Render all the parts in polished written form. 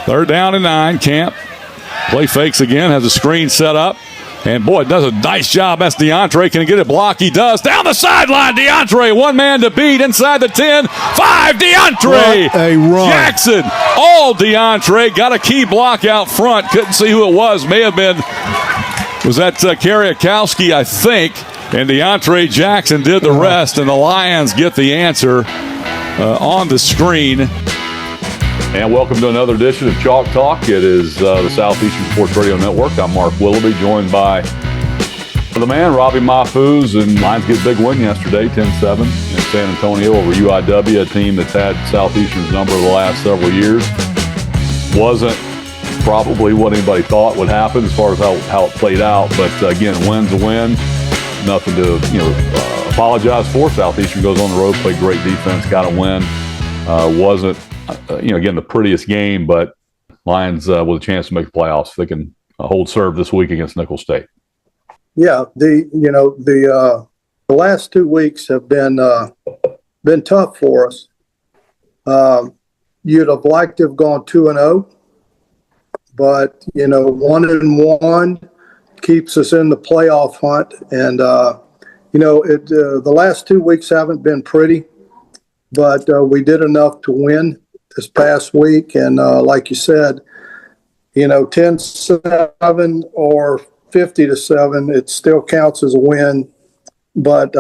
Third down and 9. Camp play fakes again, has a screen set up. And, boy, does a nice job. That's DeAndre. Can he get a block? He does. Down the sideline, DeAndre. One man to beat inside the 10. 5, DeAndre. What a run. Jackson. All DeAndre. Got a key block out front. Couldn't see who it was. May have been, was that Kariakowski, I think. And DeAndre Jackson did the rest. And the Lions get the answer on the screen. And welcome to another edition of Chalk Talk. It is the Southeastern Sports Radio Network. I'm Mark Willoughby, joined by the man, Robbie Mahfouz. And Lions get a big win yesterday, 10-7 in San Antonio over UIW, a team that's had Southeastern's number the last several years. Wasn't probably what anybody thought would happen as far as how it played out. But, again, win's a win. Nothing to apologize for. Southeastern goes on the road, played great defense, got a win. Wasn't again, the prettiest game, but Lions with a chance to make the playoffs. They can hold serve this week against Nicholls State. Yeah, the last 2 weeks have been tough for us. You'd have liked to have gone 2-0, but 1-1 keeps us in the playoff hunt, and the last 2 weeks haven't been pretty, but we did enough to win this past week, and like you said, 10-7 or 50-7, it still counts as a win. But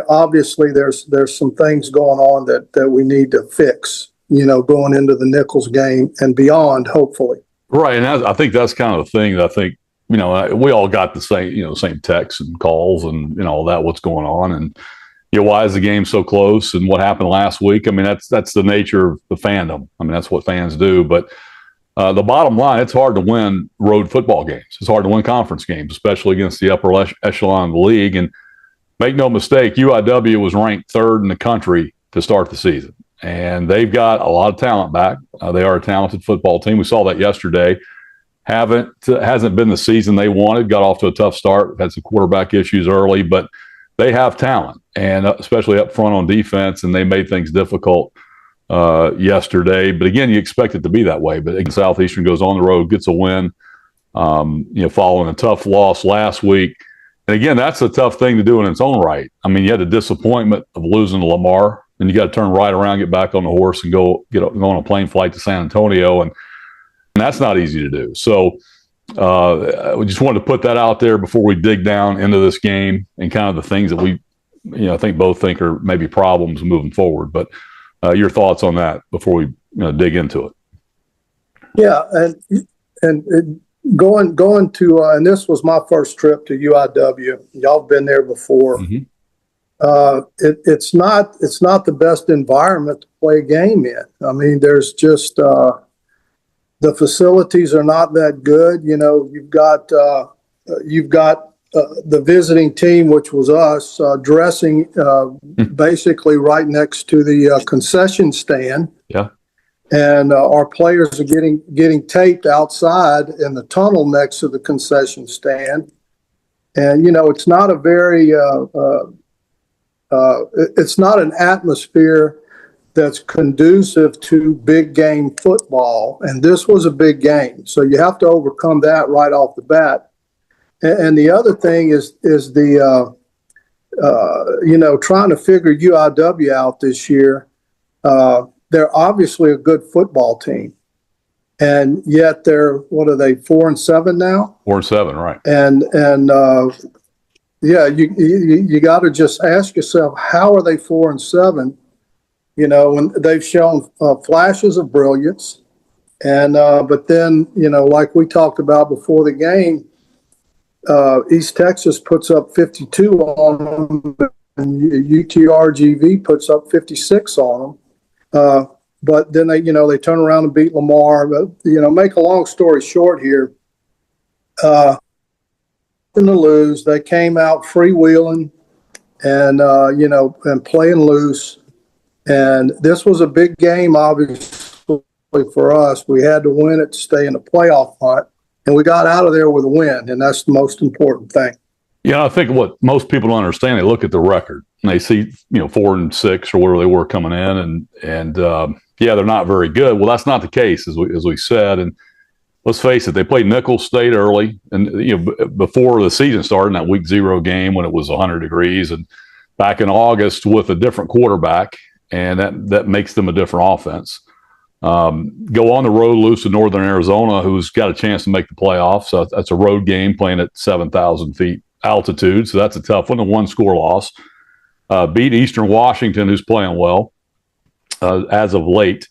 obviously, there's some things going on that we need to fix. Going into the Nicholls game and beyond, hopefully. Right, and I think that's kind of the thing that I think we all got the same texts and calls and all that. What's going on and. Why is the game so close and what happened last week? I mean, that's the nature of the fandom. I mean, that's what fans do. But the bottom line, it's hard to win road football games. It's hard to win conference games, especially against the upper echelon of the league. And make no mistake, UIW was ranked 3rd in the country to start the season. And they've got a lot of talent back. They are a talented football team. We saw that yesterday. Hasn't been the season they wanted. Got off to a tough start. Had some quarterback issues early, but they have talent, and especially up front on defense, and they made things difficult yesterday. But again, you expect it to be that way. But Southeastern goes on the road, gets a win, following a tough loss last week. And again, that's a tough thing to do in its own right. I mean, you had the disappointment of losing to Lamar, and you got to turn right around, get back on the horse, and go on a plane flight to San Antonio, and that's not easy to do. So. We just wanted to put that out there before we dig down into this game and kind of the things that we, I think both think are maybe problems moving forward. But your thoughts on that before we dig into it? Yeah, and going to and this was my first trip to UIW. Y'all have been there before. Mm-hmm. It's not the best environment to play a game in. I mean, there's just the facilities are not that good. You've got the visiting team, which was us, dressing basically right next to the concession stand. Yeah, and our players are getting taped outside in the tunnel next to the concession stand. And it's not a very it's not an atmosphere that's conducive to big game football, and this was a big game. So you have to overcome that right off the bat. And the other thing is the trying to figure UIW out this year. They're obviously a good football team, and yet they're 4-7 now? 4-7, right? And you got to just ask yourself, how are they 4-7? When they've shown flashes of brilliance, and but then like we talked about before the game, East Texas puts up 52 on them, and UTRGV puts up 56 on them. But then they turn around and beat Lamar. But make a long story short here, to lose, they came out freewheeling and and playing loose. And this was a big game, obviously, for us. We had to win it to stay in the playoff hunt, and we got out of there with a win, and that's the most important thing. Yeah, I think what most people don't understand, they look at the record and they see, 4-6 or whatever they were coming in, and yeah, they're not very good. Well, that's not the case, as we said. And let's face it, they played Nicholls State early, and before the season started, in that week 0 game when it was 100 degrees, and back in August with a different quarterback, and that makes them a different offense. Go on the road, lose to Northern Arizona, who's got a chance to make the playoffs. So that's a road game playing at 7,000 feet altitude, so that's a tough one. A one-score loss. Beat Eastern Washington, who's playing well as of late,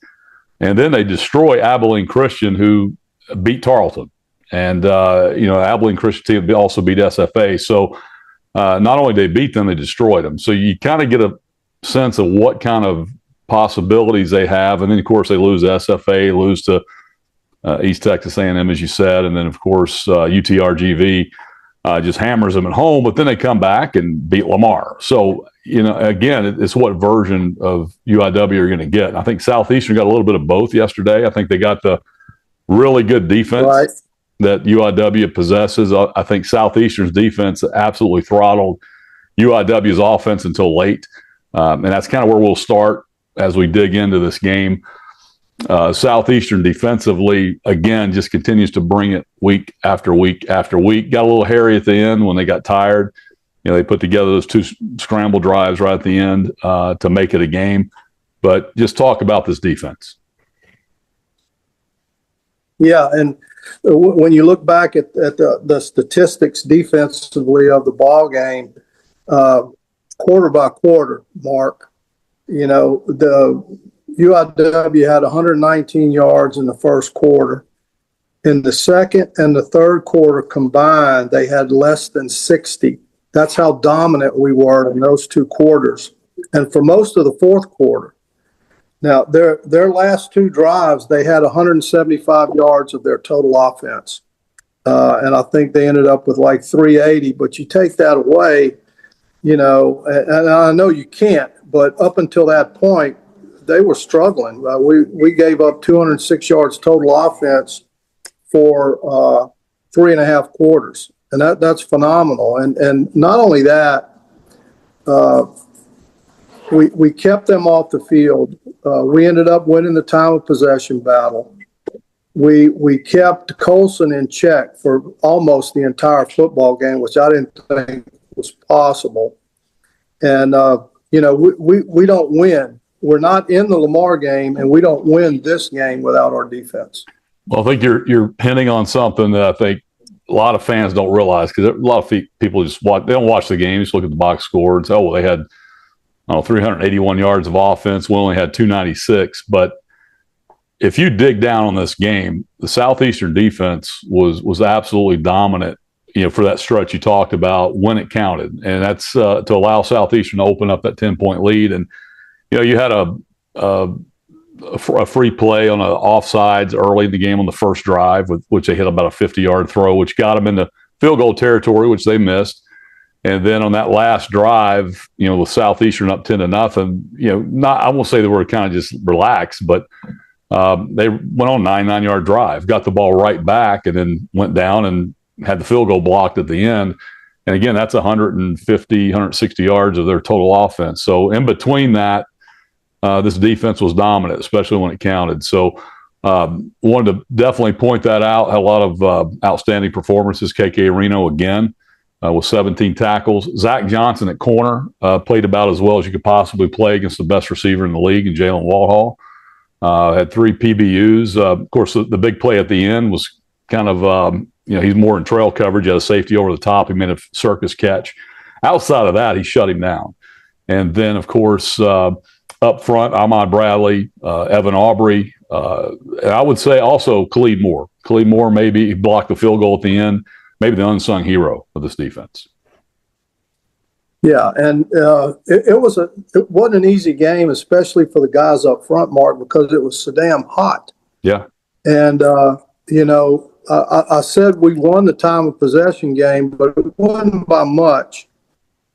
and then they destroy Abilene Christian, who beat Tarleton, and Abilene Christian team also beat SFA. So not only did they beat them, they destroyed them. So you kind of get a sense of what kind of possibilities they have, and then of course they lose to SFA, lose to East Texas A&M, as you said, and then of course UTRGV just hammers them at home. But then they come back and beat Lamar. So again, it's what version of UIW you're going to get. And I think Southeastern got a little bit of both yesterday. I think they got the really good defense that UIW possesses. I think Southeastern's defense absolutely throttled UIW's offense until late. And that's kind of where we'll start as we dig into this game. Southeastern defensively, again, just continues to bring it week after week after week. Got a little hairy at the end when they got tired. They put together those 2 scramble drives right at the end to make it a game. But just talk about this defense. Yeah, and when you look back at the statistics defensively of the ball game, quarter by quarter, Mark, the UIW had 119 yards in the first quarter. In the second and the third quarter combined, they had less than 60. That's how dominant we were in those 2 quarters. And for most of the fourth quarter. Now, their last 2 drives, they had 175 yards of their total offense. And I think they ended up with like 380. But you take that away, and I know you can't, but up until that point, they were struggling. We gave up 206 yards total offense for 3.5 quarters. And that's phenomenal. And not only that, we kept them off the field. We ended up winning the time of possession battle. We kept Colson in check for almost the entire football game, which I didn't think was possible. And we don't win. We're not in the Lamar game, and we don't win this game without our defense. Well, I think you're hinting on something that I think a lot of fans don't realize, because a lot of people just watch. They don't watch the game. Just look at the box score and say, "Oh, well, they had 381 yards of offense. We only had 296." But if you dig down on this game, the Southeastern defense was absolutely dominant. For that stretch you talked about when it counted, and that's to allow Southeastern to open up that 10-point lead. And you had a free play on an offsides early in the game on the first drive, which they hit about a 50-yard throw, which got them into field goal territory, which they missed. And then on that last drive, with Southeastern up 10-0, I won't say they were kind of just relaxed, but they went on a 99-yard drive, got the ball right back, and then went down and had the field goal blocked at the end. And again, that's 150, 160 yards of their total offense. So in between that, this defense was dominant, especially when it counted. So wanted to definitely point that out. Had a lot of outstanding performances. KK Reno again with 17 tackles. Zach Johnson at corner played about as well as you could possibly play against the best receiver in the league, in Jalen Waldhall. Had 3 PBUs. Of course, the big play at the end was kind of, he's more in trail coverage. He had a safety over the top. He made a circus catch. Outside of that, he shut him down. And then, of course, up front, Ahmad Bradley, Evan Aubrey, and I would say also Khalid Moore. Khalid Moore, maybe he blocked the field goal at the end, maybe the unsung hero of this defense. Yeah, and it wasn't an easy game, especially for the guys up front, Mark, because it was so damn hot. Yeah. And, I said we won the time of possession game, but it wasn't by much.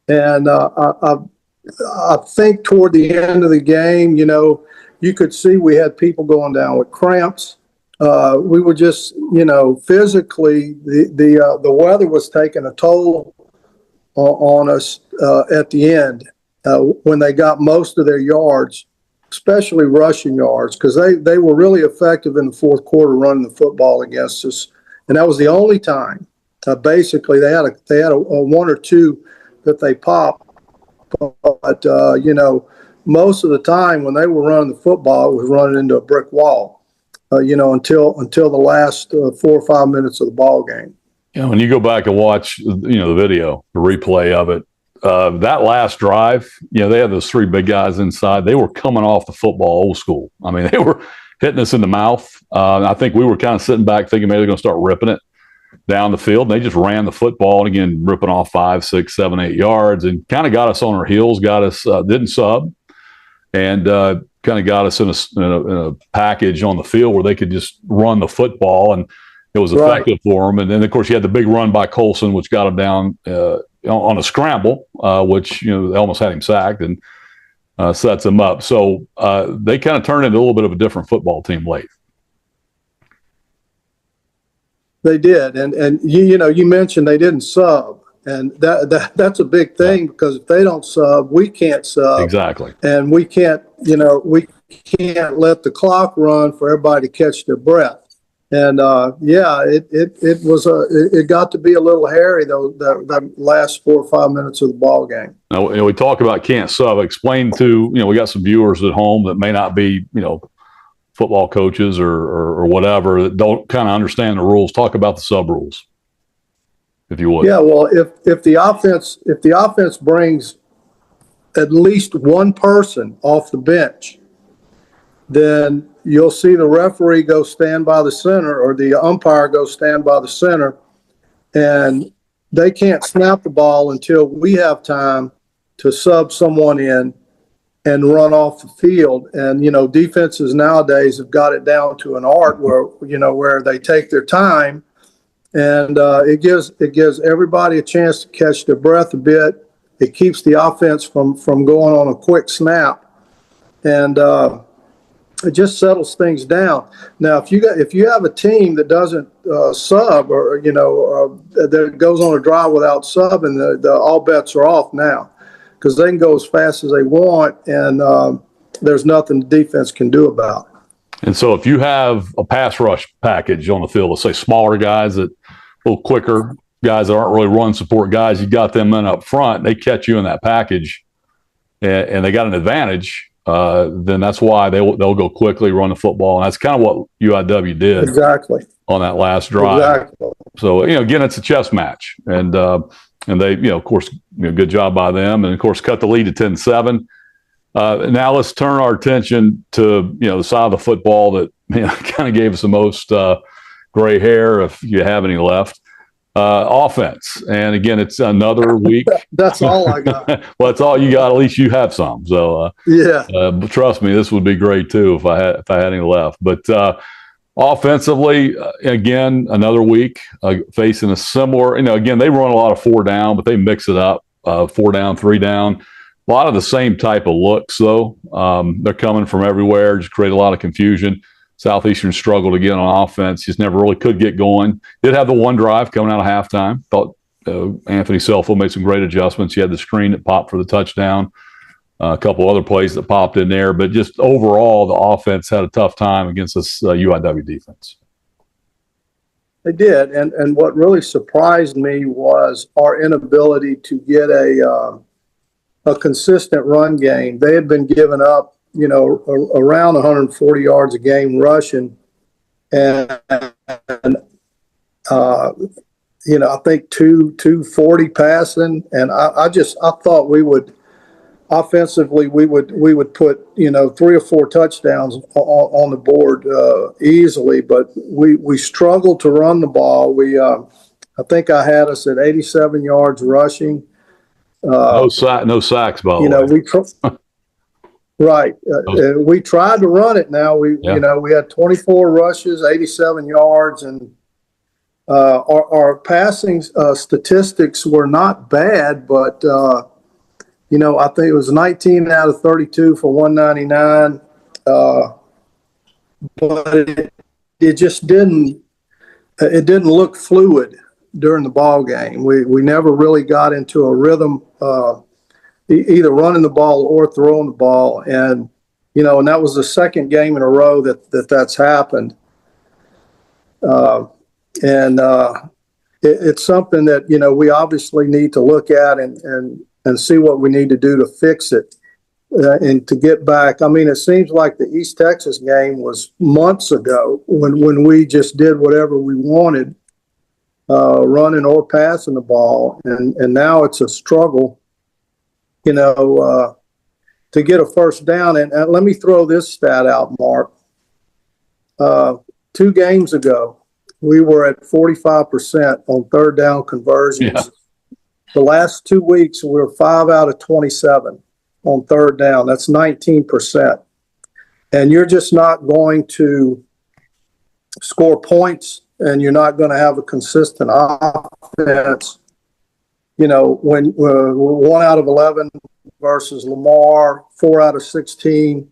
And I think toward the end of the game, you could see we had people going down with cramps. We were just, physically, the weather was taking a toll on us at the end when they got most of their yards, especially rushing yards, because they were really effective in the fourth quarter running the football against us, and that was the only time. Basically, they had a one or two that they popped, but most of the time when they were running the football, it was running into a brick wall. Until the last 4 or 5 minutes of the ball game. When you go back and watch, the video, the replay of it, that last drive, they had those three big guys inside. They were coming off the football old school. I mean, they were hitting us in the mouth. I think we were kind of sitting back thinking maybe they're going to start ripping it down the field. And they just ran the football and again, ripping off 5, 6, 7, 8 yards and kind of got us on our heels, didn't sub, and kind of got us in a package on the field where they could just run the football, and it was effective for them. And then, of course, you had the big run by Colson, which got him down on a scramble, which they almost had him sacked and sets him up. So they kind of turned into a little bit of a different football team late. They did, and you mentioned they didn't sub. And that's a big thing because if they don't sub, we can't sub. Exactly. And we can't let the clock run for everybody to catch their breath. And it got to be a little hairy though the last 4 or 5 minutes of the ball game. Now we talk about can't sub. Explain to we got some viewers at home that may not be football coaches or whatever that don't kind of understand the rules. Talk about the sub rules, if you would. Yeah, well, if the offense brings at least one person off the bench, then you'll see the referee go stand by the center or the umpire go stand by the center, and they can't snap the ball until we have time to sub someone in and run off the field. And defenses nowadays have got it down to an art where they take their time. And it gives everybody a chance to catch their breath a bit. It keeps the offense from going on a quick snap, and it just settles things down. Now, if you have a team that doesn't sub or that goes on a drive without subbing, the all bets are off now because they can go as fast as they want, and there's nothing the defense can do about it. And so if you have a pass rush package on the field, let's say smaller guys that a little quicker, guys that aren't really run support guys, you got them in up front, they catch you in that package and they got an advantage, then that's why they'll go quickly, run the football. And that's kind of what UIW did exactly on that last drive. Exactly. So, again, it's a chess match. And they, of course, good job by them. And, of course, cut the lead to 10-7. Now let's turn our attention to, the side of the football that kind of gave us the most gray hair, if you have any left. Offense. And again, it's another week. That's all I got. Well, that's all you got. At least you have some. So but trust me, this would be great too if I had any left. But offensively, again, another week facing a similar. Again, they run a lot of 4 down, but they mix it up. 4 down, 3 down. A lot of the same type of looks, though. They're coming from everywhere, just create a lot of confusion. Southeastern struggled again on offense, just never really could get going. Did have the one drive coming out of halftime. Thought Anthony Selfo made some great adjustments. He had the screen that popped for the touchdown, a couple other plays that popped in there. But just overall, the offense had a tough time against this UIW defense. They did, and what really surprised me was our inability to get a consistent run game. They had been giving up, around 140 yards a game rushing, and I think 240 passing. And I thought we would offensively we would put 3 or 4 touchdowns on the board easily, but we struggled to run the ball. I think I had us at 87 yards rushing. No sacks, by the way. Right. We tried to run it. Now we had 24 rushes, 87 yards, and our passing statistics were not bad, but I think it was 19 out of 32 for 199. But it just didn't look fluid. during the ball game. We never really got into a rhythm, either running the ball or throwing the ball. And, and that was the second game in a row that's happened. It's something that, we obviously need to look at and see what we need to do to fix it. And to get back, I mean, it seems like the East Texas game was months ago when we just did whatever we wanted, running or passing the ball. And now it's a struggle, to get a first down. And let me throw this stat out, Mark. 2 games ago, we were at 45% on third down conversions. Yeah. The last 2 weeks, we were 5 out of 27 on third down. That's 19%. And you're just not going to score points, and you're not going to have a consistent offense. When 1 out of 11 versus Lamar, 4 out of 16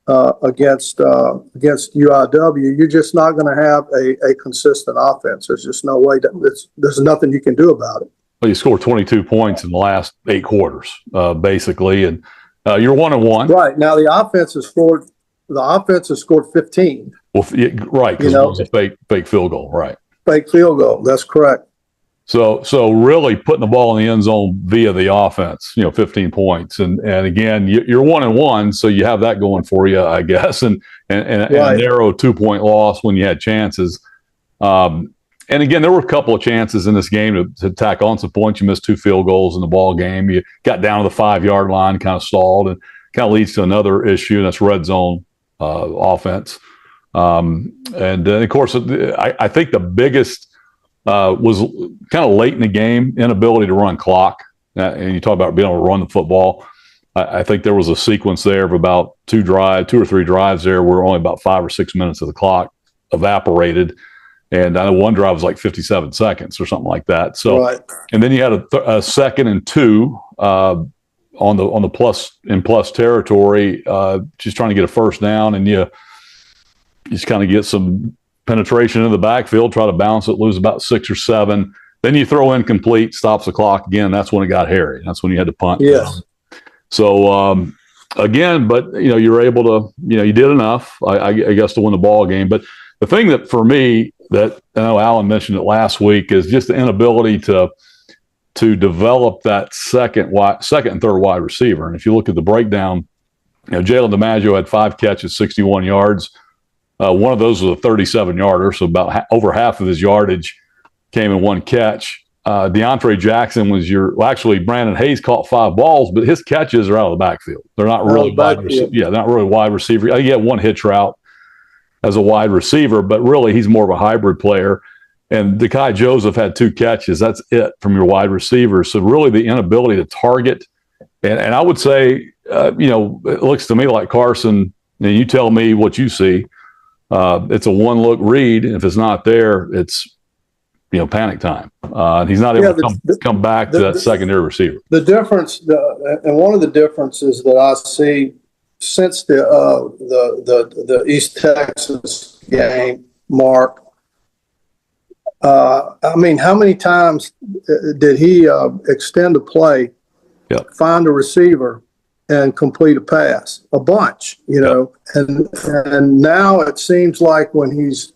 against UIW, you're just not going to have a consistent offense. There's just no way. There's nothing you can do about it. Well, you scored 22 points in the last 8 quarters, basically, and you're 1-1. Right now, the offense has scored 15. Well, right, because it was a fake field goal, right? Fake field goal. That's correct. So really putting the ball in the end zone via the offense, 15 points, and again, you're 1-1, so you have that going for you, I guess, and a narrow 2-point loss when you had chances. And again, there were a couple of chances in this game to tack on some points. You missed 2 field goals in the ball game. You got down to the 5-yard line, kind of stalled, and kind of leads to another issue, and that's red zone offense. And then, of course, I think the biggest was kind of late in the game, inability to run clock. And you talk about being able to run the football. I think there was a sequence there of about 2 or 3 drives there where only about 5 or 6 minutes of the clock evaporated. And I know one drive was like 57 seconds or something like that. So, right. And then you had a 2nd and 2 on the plus territory, just trying to get a first down, and you just kind of get some penetration into the backfield, try to bounce it, lose about 6 or 7. Then you throw incomplete, stops the clock again. That's when it got hairy. That's when you had to punt. Yes. So again, but you're able to, you did enough, I guess, to win the ball game. But the thing that for me, that I know Alan mentioned it last week, is just the inability to develop that second and third wide receiver. And if you look at the breakdown, Jalen DiMaggio had 5 catches, 61 yards. One of those was a 37-yarder, so about over half of his yardage came in 1 catch. DeAndre Jackson was actually Brandon Hayes caught 5 balls, but his catches are out of the backfield. They're not really wide receiver. Yeah, not really wide receiver. He had 1 hitch route as a wide receiver, but really he's more of a hybrid player. And Dekai Joseph had 2 catches. That's it from your wide receivers. So really the inability to target. And I would say, it looks to me like Carson, and you tell me what you see. It's a 1-look read. And if it's not there, it's, panic time. He's not able to come back to that secondary receiver. The difference, and one of the differences that I see since the East Texas game, Mark, how many times did he extend a play, find a receiver, and complete a pass? A bunch, and now it seems like when he's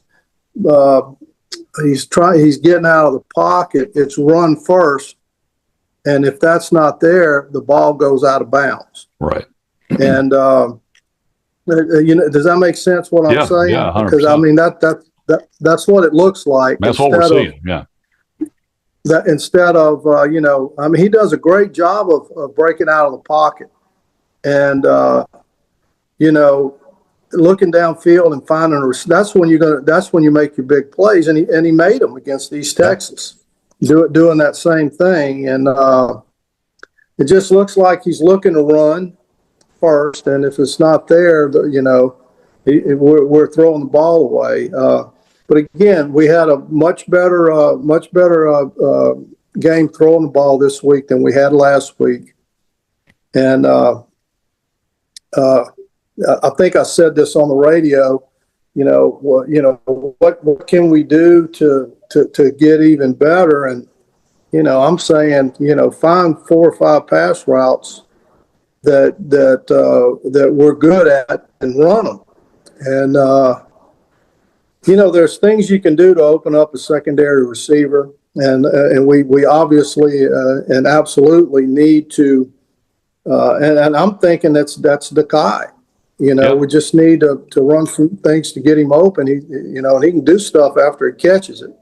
getting out of the pocket, it's run first, and if that's not there, the ball goes out of bounds. Right. And does that make sense? What I'm saying? Yeah, 100%. Because that's what it looks like. That's what we're seeing. Yeah. That instead of he does a great job of breaking out of the pocket, and looking downfield and finding that's when you make your big plays, and he made them against East Texas, doing that same thing, and it just looks like he's looking to run first, and if it's not there, we're throwing the ball away. But again, we had a much better game throwing the ball this week than we had last week, and I think I said this on the radio. what can we do to get even better? And, I'm saying, find 4 or 5 pass routes that we're good at and run them. And, there's things you can do to open up a secondary receiver. And we obviously and absolutely need to, and I'm thinking that's Dakai. We just need to run some things to get him open. And he can do stuff after he catches it.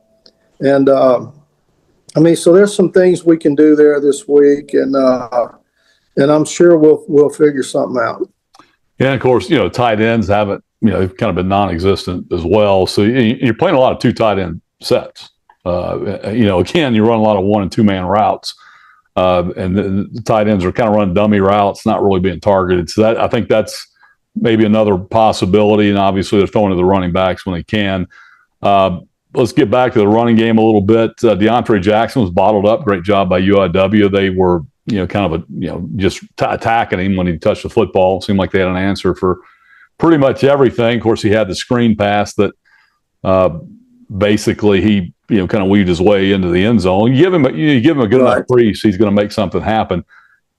And, so there's some things we can do there this week, and I'm sure we'll figure something out. Yeah, of course, tight ends haven't, kind of been non-existent as well. So you're playing a lot of 2 tight end sets. Again, you run a lot of 1 and 2 man routes, and the tight ends are kind of running dummy routes, not really being targeted. So I think that's maybe another possibility. And obviously, they're throwing to the running backs when they can. Let's get back to the running game a little bit. DeAndre Jackson was bottled up. Great job by UIW. They were, kind of just attacking him when he touched the football. It seemed like they had an answer for pretty much everything. Of course, he had the screen pass that basically he, kind of weaved his way into the end zone. You give him a good enough crease, he's going to make something happen.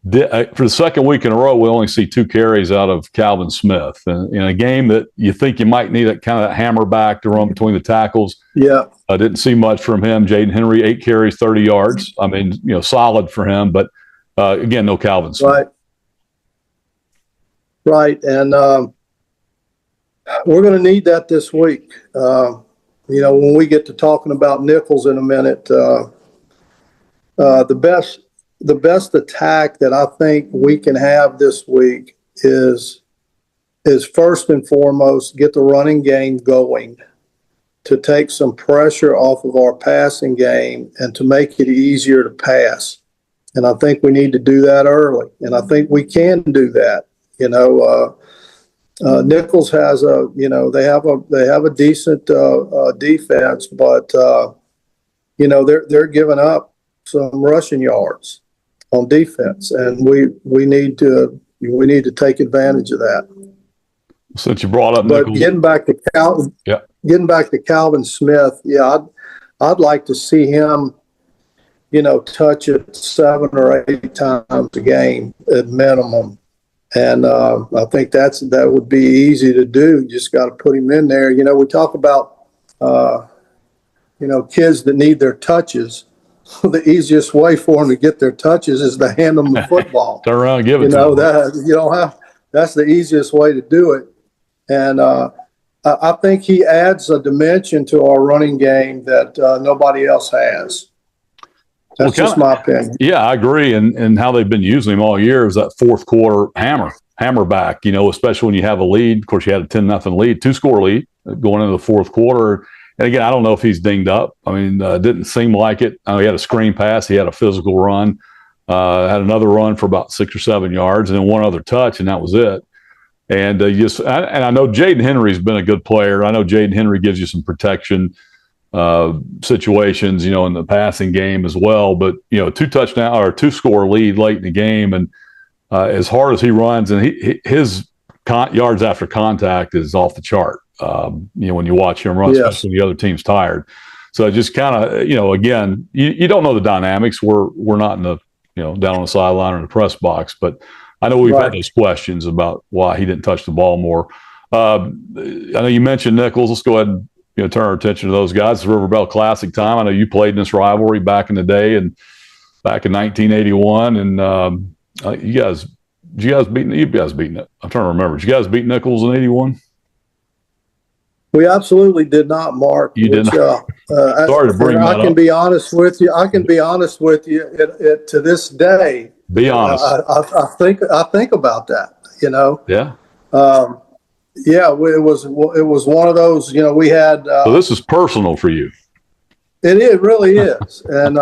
For the second week in a row, we only see 2 carries out of Calvin Smith. And in a game that you think you might need a kind of hammer back to run between the tackles. Yeah. I didn't see much from him. Jaden Henry, 8 carries, 30 yards. I mean, solid for him. But, again, no Calvin Smith. Right. And we're going to need that this week. When we get to talking about nickels in a minute, the best attack that I think we can have this week is first and foremost, get the running game going to take some pressure off of our passing game and to make it easier to pass. And I think we need to do that early. And I think we can do that. Nichols has they have a decent defense, but they're giving up some rushing yards on defense, and we need to take advantage of that. Since you brought up Nichols, getting back to Calvin Smith, I'd like to see him, touch it 7 or 8 times a game at minimum. And I think that would be easy to do. You just got to put him in there. We talk about, kids that need their touches. The easiest way for them to get their touches is to hand them the football. Turn around and give it to them. That's the easiest way to do it. And I think he adds a dimension to our running game that nobody else has. That's just my opinion. Yeah, I agree. And how they've been using him all year is that fourth quarter hammer back, especially when you have a lead. Of course, you had a 10-0 lead, 2-score lead going into the fourth quarter. And again, I don't know if he's dinged up. I mean, it didn't seem like it. He had a screen pass. He had a physical run, had another run for about 6 or 7 yards, and then one other touch, and that was it. And I know Jaden Henry's been a good player. I know Jaden Henry gives you some protection situations, in the passing game as well. But 2-touchdown or 2-score lead late in the game, and as hard as he runs, and his yards after contact is off the chart. When you watch him run, especially when the other team's tired. So just kind of, again, you don't know the dynamics. We're not in the, down on the sideline or in the press box, but I know we've had those questions about why he didn't touch the ball more. I know you mentioned Nichols. Let's go ahead and turn our attention to those guys. It's River Bell Classic time. I know you played in this rivalry back in the day and back in 1981, and you guys beat it. I'm trying to remember. Did you guys beat Nichols in 81? We absolutely did not, Mark. You did not. Sorry to bring that up. I can be honest with you. To this day. Be honest. I think about that. Yeah. It was one of those. We had. So this is personal for you. It really is, and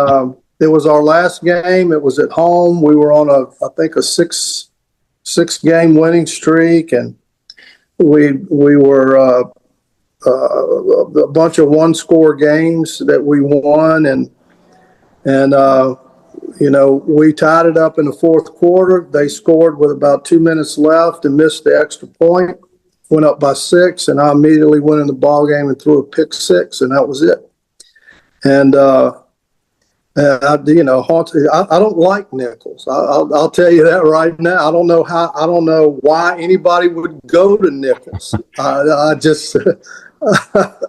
it was our last game. It was at home. We were on a 6 game winning streak, and we were. A bunch of 1-score games that we won, and we tied it up in the fourth quarter. They scored with about 2 minutes left and missed the extra point, went up by 6, and I immediately went in the ball game and threw a pick 6, and that was it. And I don't like Nichols. I'll tell you that right now. I don't know why anybody would go to Nichols. I just,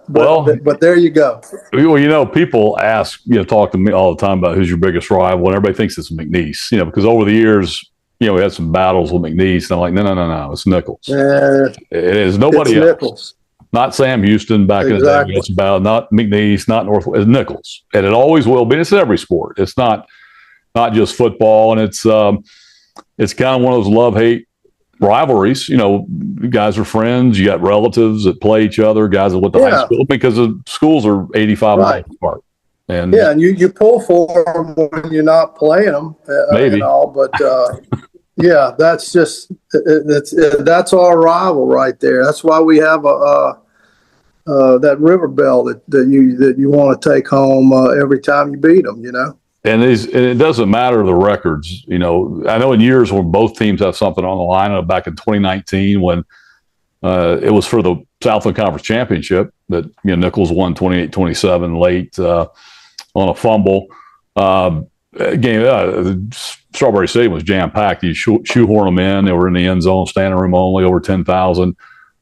but there you go. Well, people ask, talk to me all the time about who's your biggest rival, and everybody thinks it's McNeese, because over the years, we had some battles with McNeese, and I'm like, no, it's Nichols. It is nobody else. Nichols. Not Sam Houston back in the day. It's about not McNeese, not Northwest. It's Nichols, and it always will be. It's every sport. It's not just football, and it's kind of one of those love-hate rivalries. Guys are friends. You got relatives that play each other. Guys that went to high school because the schools are 85 miles apart. And you pull for them when you're not playing them, maybe. And all, but. Yeah, that's just that's our rival right there. That's why we have that river bell that you want to take home every time you beat them. And it doesn't matter the records. I know in years when both teams have something on the line. Back in 2019 when it was for the Southland Conference Championship that Nichols won 28-27 late on a fumble. Game. Strawberry Stadium was jam-packed. You shoehorn them in. They were in the end zone, standing room only, over 10,000.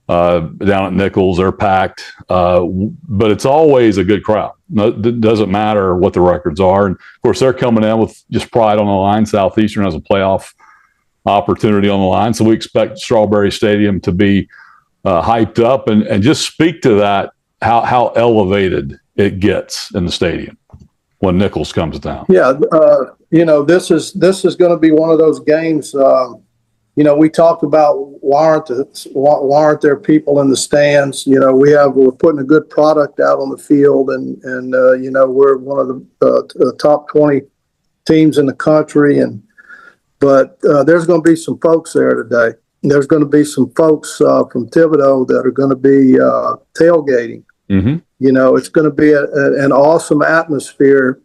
Down at Nichols, they're packed. But it's always a good crowd. It doesn't matter what the records are. And, of course, they're coming in with just pride on the line. Southeastern has a playoff opportunity on the line. So we expect Strawberry Stadium to be hyped up and just speak to that, how elevated it gets in the stadium when Nichols comes down. Yeah, this is going to be one of those games. We talked about why aren't there people in the stands? We're putting a good product out on the field, and we're one of the top 20 teams in the country. But there's going to be some folks there today. There's going to be some folks from Thibodaux that are going to be tailgating. Mm-hmm. It's going to be an awesome atmosphere,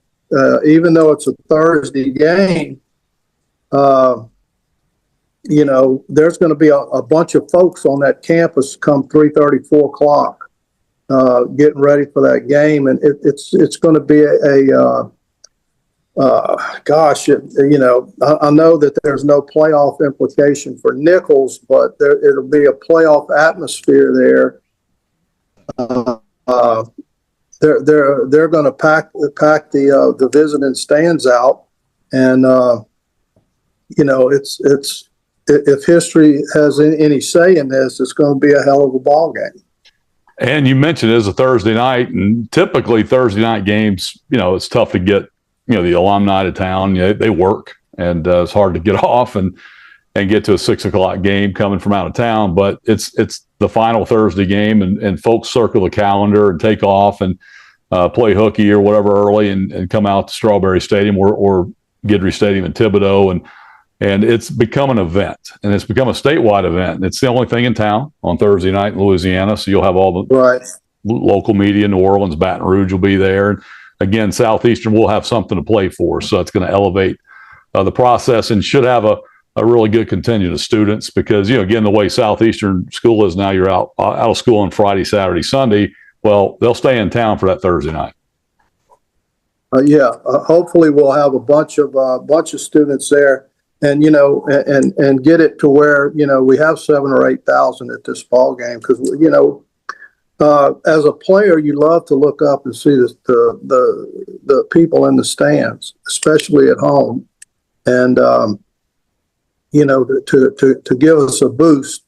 even though it's a Thursday game. There's going to be a bunch of folks on that campus come 3:30, 4 o'clock, getting ready for that game, and it's going to be I know that there's no playoff implication for Nichols, but it'll be a playoff atmosphere there. They're going to pack the visiting stands out, and it's if history has any say in this, it's going to be a hell of a ball game. And you mentioned it as a Thursday night, and typically Thursday night games, it's tough to get the alumni to town. They work, and it's hard to get off and get to a 6 o'clock game coming from out of town. But it's the final Thursday game, and folks circle the calendar and take off and play hooky or whatever early and come out to Strawberry Stadium or Guidry Stadium in Thibodaux. And it's become an event, and it's become a statewide event. And it's the only thing in town on Thursday night in Louisiana. So you'll have all the local media, New Orleans, Baton Rouge will be there. And again, Southeastern will have something to play for. So it's going to elevate the process and should have a really good contingent of students because, again, the way Southeastern school is now, you're out of school on Friday, Saturday, Sunday. Well, they'll stay in town for that Thursday night. Hopefully we'll have a bunch of students there. And and get it to where we have 7,000 or 8,000 at this ball game because as a player you love to look up and see the people in the stands, especially at home, and to give us a boost,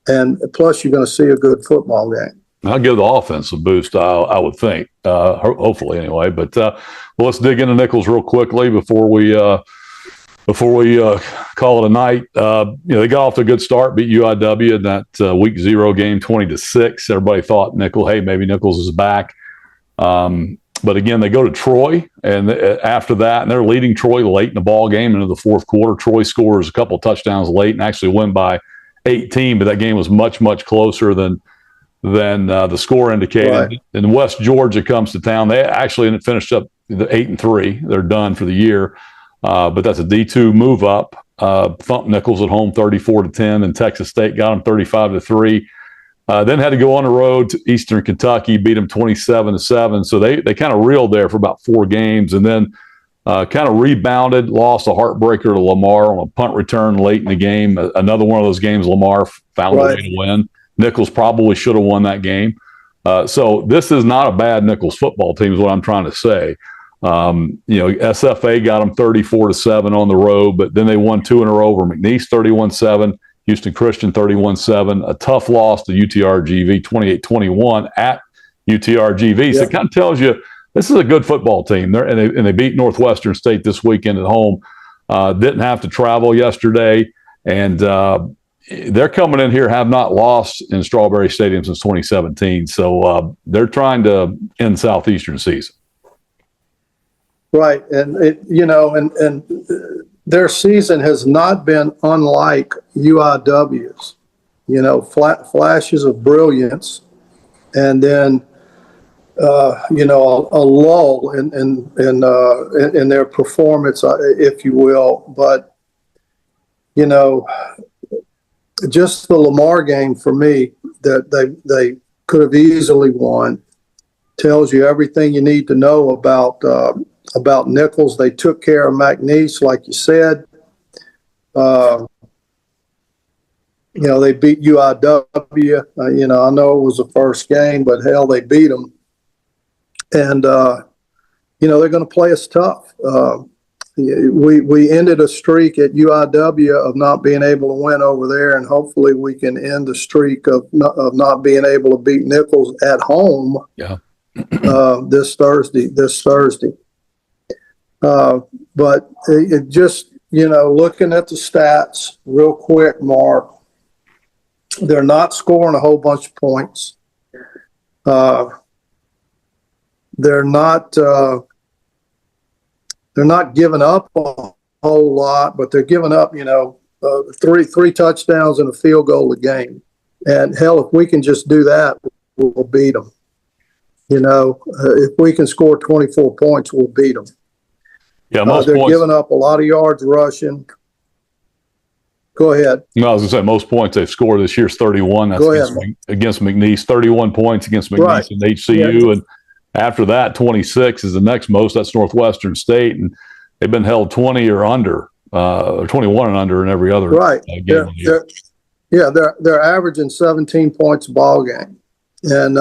and plus you're going to see a good football game. I'll give the offense a boost, I would think, hopefully anyway. But let's dig into Nichols real quickly before we call it a night. They got off to a good start, beat UIW in that week 0 game, 20-6. Everybody thought maybe Nichols is back. But again, they go to Troy, and after that, and they're leading Troy late in the ball game into the fourth quarter. Troy scores a couple of touchdowns late and actually win by 18, but that game was much, much closer than the score indicated. Right. And West Georgia comes to town. They actually finished up the 8-3. They're done for the year. But that's a D2 move up. Thumped Nichols at home 34-10, and Texas State got them 35-3. Then had to go on the road to Eastern Kentucky, beat them 27-7. So they kind of reeled there for about 4 games, and then kind of rebounded, lost a heartbreaker to Lamar on a punt return late in the game. Another one of those games Lamar found a way to win. Nichols probably should have won that game. So this is not a bad Nichols football team is what I'm trying to say. SFA got them 34-7 on the road, but then they won 2 in a row over McNeese 31-7, Houston Christian 31-7, a tough loss to UTRGV 28-21 at UTRGV. So it kind of tells you this is a good football team. And they beat Northwestern State this weekend at home. Didn't have to travel yesterday, and they're coming in here, have not lost in Strawberry Stadium since 2017. So they're trying to end Southeastern season. Right, and and their season has not been unlike UIW's. Flashes of brilliance, and then a lull in their performance, if you will. But just the Lamar game for me that they could have easily won tells you everything you need to know about Nichols. They took care of McNeese, like you said. They beat UIW. I know it was the first game, but hell, they beat them. And they're going to play us tough. We ended a streak at UIW of not being able to win over there, and hopefully we can end the streak of not being able to beat Nichols at home. Yeah. This Thursday. But it just, looking at the stats real quick, Mark, they're not scoring a whole bunch of points. They're not giving up a whole lot, but they're giving up, three touchdowns and a field goal a game. And hell, if we can just do that, we'll beat them. If we can score 24 points, we'll beat them. Yeah, they're giving up a lot of yards rushing. Go ahead. No, I was going to say most points they've scored this year is 31. That's against McNeese. 31 points against McNeese and HCU. Yeah. And after that, 26 is the next most. That's Northwestern State. And they've been held 20 or under, or 21 and under in every other game. They're averaging 17 points a ball game. And,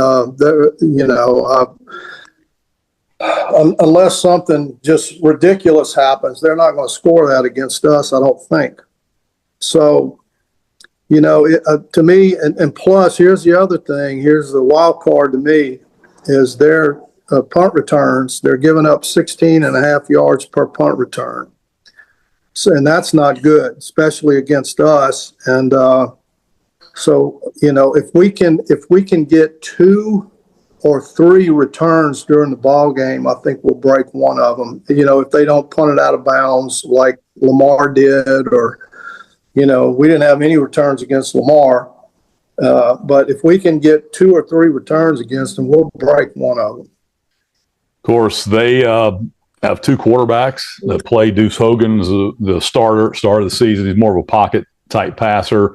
unless something just ridiculous happens, they're not going to score that against us, I don't think. So, to me, and plus, here's the other thing. Here's the wild card to me is their punt returns. They're giving up 16.5 yards per punt return. So, and that's not good, especially against us. And so, if we can get 2 or 3 returns during the ball game, I think we'll break one of them. If they don't punt it out of bounds like Lamar did, or we didn't have any returns against Lamar. But if we can get 2 or 3 returns against them, we'll break one of them. Of course, they have 2 quarterbacks that play. Deuce Hogan's the start of the season. He's more of a pocket type passer.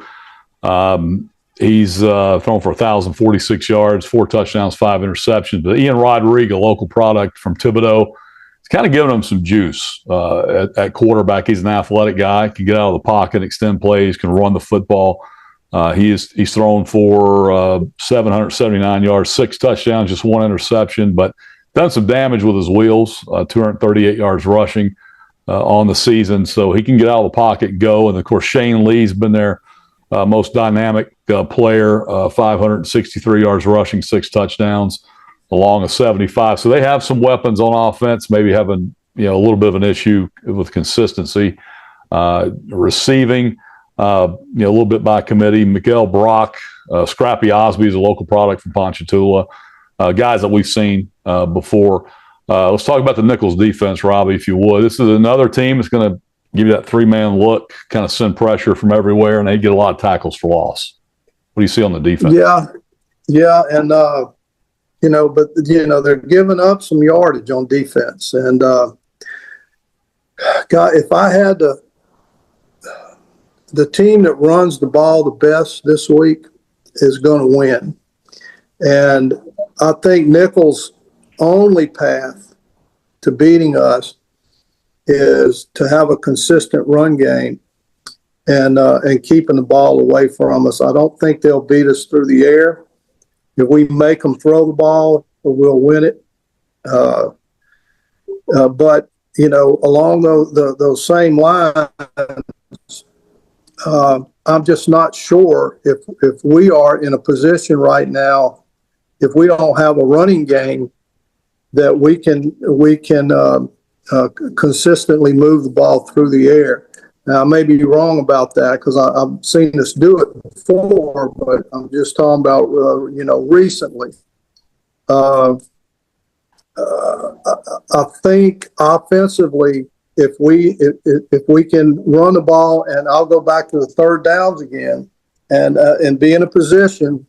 He's thrown for 1,046 yards, 4 touchdowns, 5 interceptions. But Ian Rodriguez, a local product from Thibodeau, it's kind of giving him some juice at quarterback. He's an athletic guy, can get out of the pocket, extend plays, can run the football. He's thrown for 779 yards, 6 touchdowns, just 1 interception, but done some damage with his wheels, 238 yards rushing on the season. So he can get out of the pocket and go. And, of course, Shane Lee's been their most dynamic player, 563 yards rushing, 6 touchdowns, along a 75. So they have some weapons on offense, maybe having a little bit of an issue with consistency. Receiving, a little bit by committee. Miguel Brock, Scrappy Osby is a local product from Ponchatoula. Guys that we've seen before. Let's talk about the Nichols defense, Robbie, if you would. This is another team that's going to give you that 3-man look, kind of send pressure from everywhere, and they get a lot of tackles for loss. What do you see on the defense? Yeah, and but they're giving up some yardage on defense, and God, if I had the team that runs the ball the best this week is going to win. And I think Nichols' only path to beating us is to have a consistent run game and keeping the ball away from us. I don't think they'll beat us through the air. If we make them throw the ball, we'll win it. But, along those same lines, I'm just not sure if we are in a position right now, if we don't have a running game, that we can consistently move the ball through the air. Now, I may be wrong about that because I've seen us do it before, but I'm just talking about recently. I think offensively, if we can run the ball, and I'll go back to the third downs again, and be in a position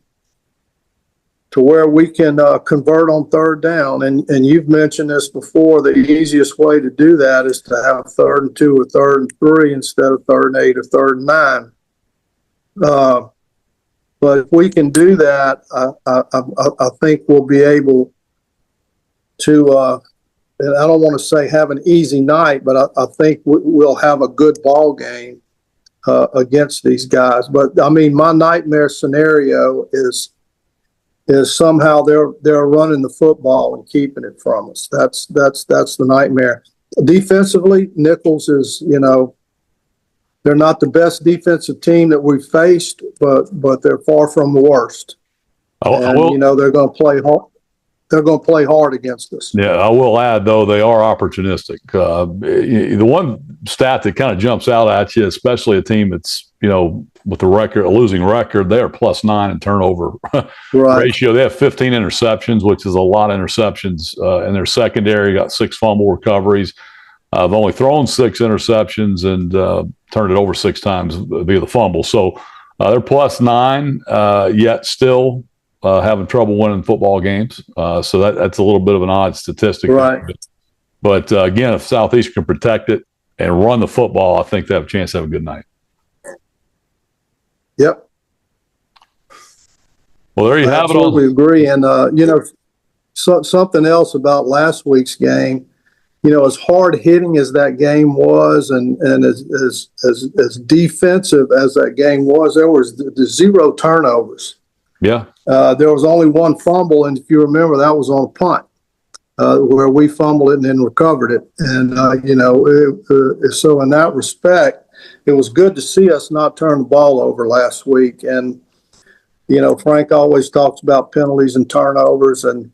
to where we can convert on third down. And you've mentioned this before, the easiest way to do that is to have 3rd and 2 or 3rd and 3 instead of 3rd and 8 or 3rd and 9. But if we can do that, I think we'll be able to, and I don't want to say have an easy night, but I think we'll have a good ball game against these guys. But, I mean, my nightmare scenario is somehow they're running the football and keeping it from us. That's the nightmare. Defensively, Nichols is, they're not the best defensive team that we've faced, but they're far from the worst. And they're going to play hard. They're going to play hard against us. Yeah, I will add, though, they are opportunistic. The one stat that kind of jumps out at you, especially a team that's, with a losing record, they are +9 in turnover ratio. They have 15 interceptions, which is a lot of interceptions in their secondary. Got 6 fumble recoveries. They've only thrown 6 interceptions and turned it over 6 times via the fumble. So they're +9, yet still having trouble winning football games. So that's a little bit of an odd statistic. Right. But again, if Southeastern can protect it and run the football, I think they have a chance to have a good night. Yep. Well, there you have it. Absolutely agree. And, something else about last week's game, as hard hitting as that game was and as defensive as that game was, there was the 0 turnovers. Yeah. There was only 1 fumble, and if you remember, that was on a punt where we fumbled it and then recovered it. And, so in that respect, it was good to see us not turn the ball over last week. And, Frank always talks about penalties and turnovers, and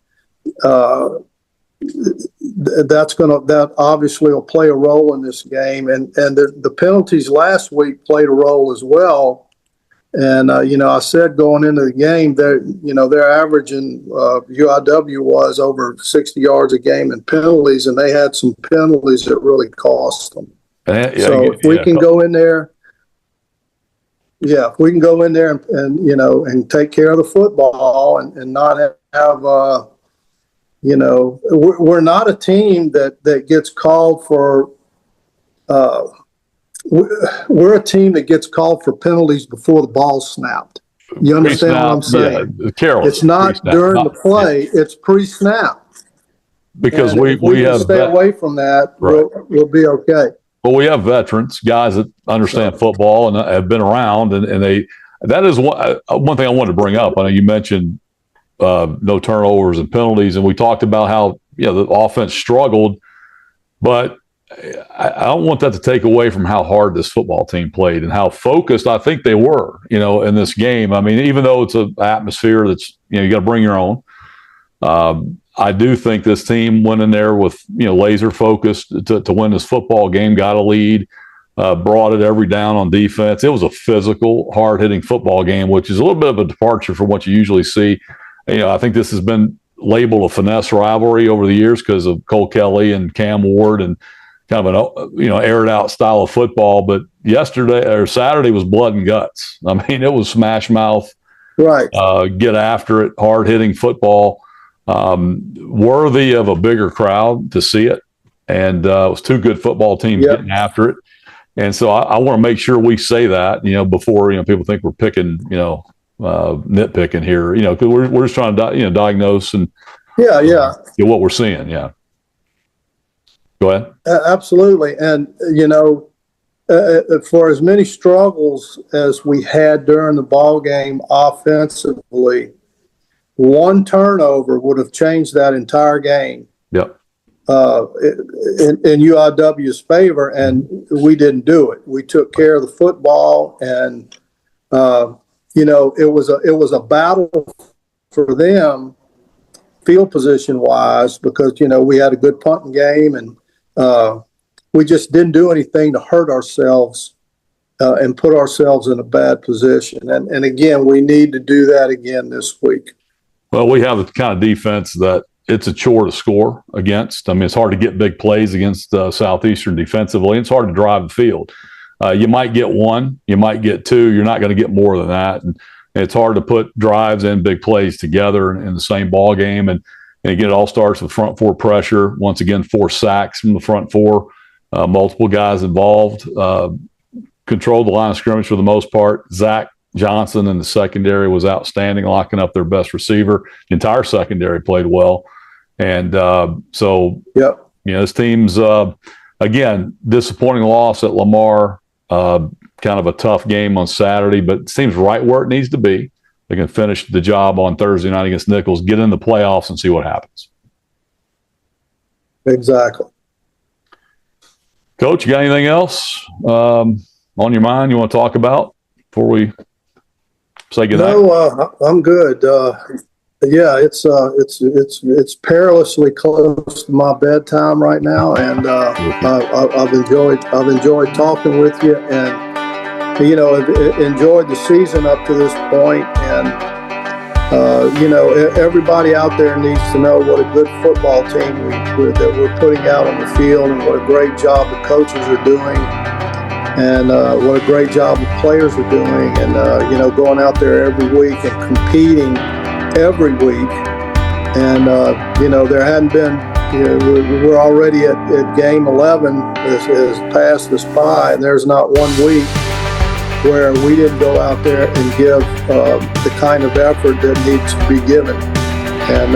that obviously will play a role in this game. And the penalties last week played a role as well. And, I said going into the game, their average in UIW was over 60 yards a game in penalties, and they had some penalties that really cost them. So if we can go in there, if we can go in there and take care of the football and not have, we're not a team that gets called for, we're a team that gets called for penalties before the ball's snapped. You understand what I'm saying? Yeah, careless. It's not during the play; it's pre-snap. Because and if we have stay away from that, right, we'll be okay. Well, we have veterans, guys that understand football and have been around, and that is one thing I wanted to bring up. I know you mentioned no turnovers and penalties, and we talked about how the offense struggled, but I don't want that to take away from how hard this football team played and how focused I think they were, in this game. I mean, even though it's an atmosphere that's, you got to bring your own. I do think this team went in there with, laser focused to win this football game, got a lead, brought it every down on defense. It was a physical, hard hitting football game, which is a little bit of a departure from what you usually see. I think this has been labeled a finesse rivalry over the years because of Cole Kelly and Cam Ward and kind of an aired out style of football. But Saturday was blood and guts. I mean, it was smash mouth, right? Get after it, hard hitting football, worthy of a bigger crowd to see it. And it was 2 good football teams getting after it. And so I want to make sure we say that, before people think we're picking nitpicking here, because we're just trying to diagnose and what we're seeing. Yeah. Go ahead. Absolutely. And, for as many struggles as we had during the ball game offensively, one turnover would have changed that entire game. Yep. In UIW's favor, and we didn't do it. We took care of the football, and it was a battle for them, field position wise, because we had a good punting game, and we just didn't do anything to hurt ourselves and put ourselves in a bad position. And again, we need to do that again this week. Well, we have the kind of defense that it's a chore to score against. I mean, it's hard to get big plays against Southeastern defensively. It's hard to drive the field. You might get one, you might get two. You're not going to get more than that. And it's hard to put drives and big plays together in the same ball game. And again, it all starts with front four pressure. Once again, 4 sacks from the front four, multiple guys involved, controlled the line of scrimmage for the most part. Zach Johnson in the secondary was outstanding, locking up their best receiver. The entire secondary played well. And this team's, again, disappointing loss at Lamar, kind of a tough game on Saturday, but it seems right where it needs to be. They can finish the job on Thursday night against Nichols, get in the playoffs, and see what happens. Exactly. Coach, you got anything else on your mind you want to talk about before we say goodnight? No, I'm good. It's perilously close to my bedtime right now, and I've enjoyed talking with you, and enjoyed the season up to this point, and everybody out there needs to know what a good football team that we're putting out on the field, and what a great job the coaches are doing, and what a great job the players are doing, and going out there every week and competing every week, and there hadn't been. We're already at game 11 is past us by, and there's not one week where we didn't go out there and give the kind of effort that needs to be given, and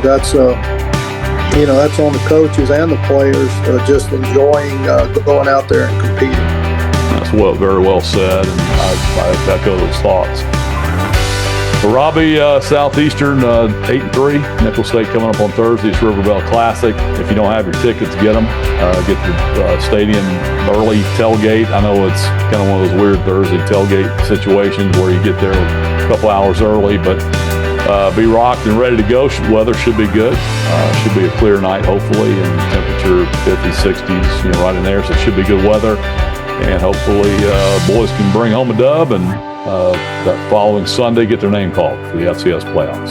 that's on the coaches and the players just enjoying going out there and competing. That's very well said, and I echo those thoughts. For Robbie, Southeastern 8-3, Nichols State coming up on Thursday. It's River Bell Classic. If you don't have your tickets, get them. Get the stadium early tailgate. I know it's kind of one of those weird Thursday tailgate situations where you get there a couple hours early, but be rocked and ready to go. Weather should be good. Should be a clear night, hopefully, and temperature 50s, 60s, right in there. So it should be good weather, and hopefully boys can bring home a dub and that following Sunday get their name called for the FCS playoffs.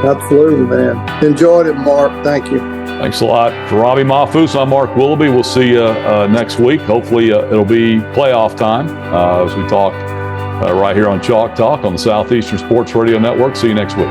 Absolutely, man. Enjoyed it, Mark. Thank you. Thanks a lot. For Robbie Mahfouz, I'm Mark Willoughby. We'll see you next week. Hopefully it'll be playoff time as we talk right here on Chalk Talk on the Southeastern Sports Radio Network. See you next week.